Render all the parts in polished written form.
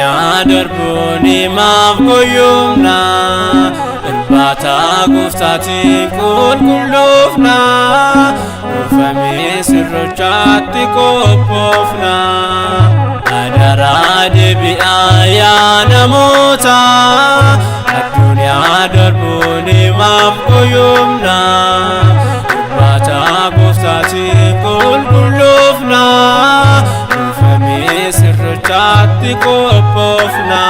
addunyaa darbuun himaaf goyoomna irbaata gooftaatiin qulqulloofna dhufamee sirrichaatti qophoofna adaraa deebi'aa yaa namoota addunyaa darbuun himaaf goyoomna irbaata gooftaatiin qulqulloofna dhufamee sirrichaatti qophoofna.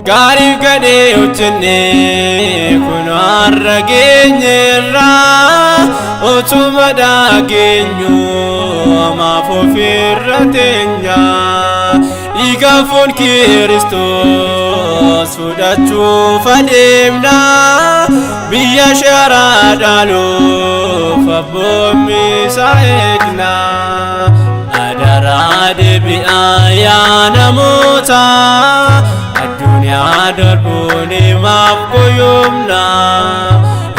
Gaarii gadhee hojjennee kun har'a geenyeerra utuma dhageenyu amaaf ofirra teenya dhiiga foon Kiristoos fudhachuuf adeemna biyya sharaa dhaaluuf abboommii isaa eegna adaraa deebi'aa yaa namoota addunyaa darbuun himaaf goyoomna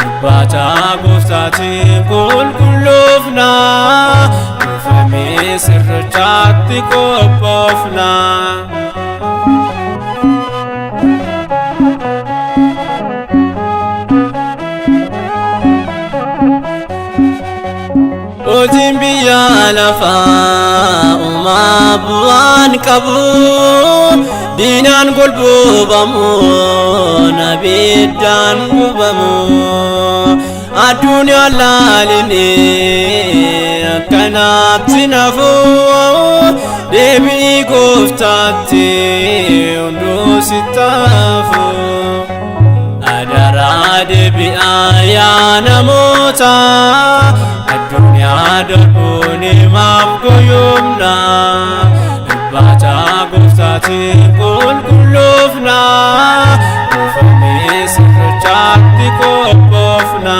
irbaata gooftaatiin qulqulloofna dhufamee sirrichaatti qophoofna. Hojiin biyya lafaa uumaa bu'aan qabu diinaan golboobamu abiddaan gubamu addunyaa laalinee akkanaatti nafu deebii gooftaatti hunduu sittaafu adaraa deebi'aa yaa namoota addunyaa darbuun himaaf goyoomna irbaata gooftaatiin qulqulloofna dhufamee sirrichaatti qophoofna.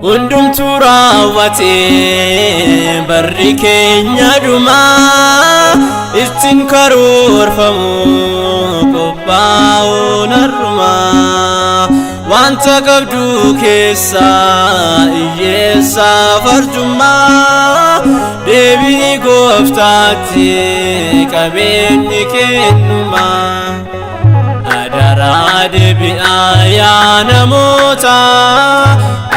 Hundumtuu raawwatee barri keenya dhumaa ittiin karoorfamu qophaa'uun har'umaa wanta qabdu keessaa hiyyeessaa farjummaa deebii gooftaatti qabeenyi kennumaa adaraa deebi'aa yaa namoota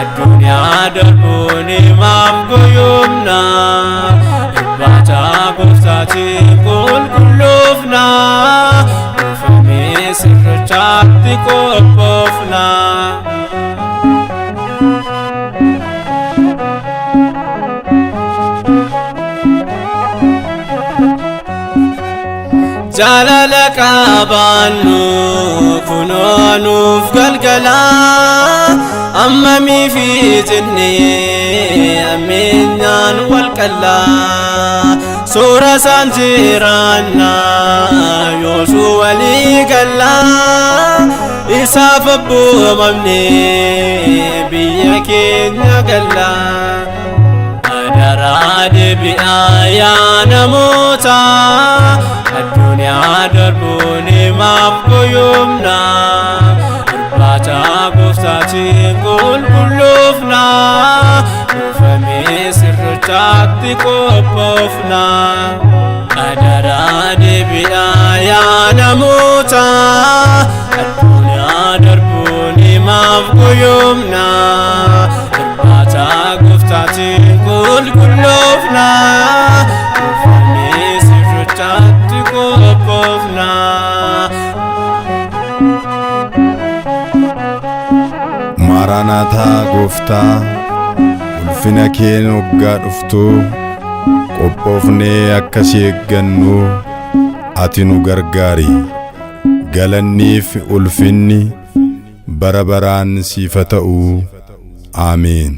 addunyaa darbuun himaaf goyoomna irbaata gooftaatiin qulqulloofna dhufamee sirrichaatti qophoofna. Jaalala qabaannu kunoo nuuf galgala ammamii fi jennee ammeenyaan wal qalla soora isaan jiraanna yoosuu walii galla isaaf abboomamne biyya keenya galla adaraa deebi'aa yaa namoota addunyaa darbuun himaaf goyoomna irbaata gooftaatiin qulqulloofna dhufamee sirrichaatti qophoofna adaraa deebi'aa yaa namoota addunyaa darbuun himaaf goyoomna irbaata gooftaatiin qulqulloofna dhufamee sirrichaatti qophoofna. Maranaataa gooftaa ulfina kee hoggaa dhuftu qophoofnee akka si eeggannu ati nu gargaari galanniif ulfinni bara baraan siif haa ta'u. Aameen.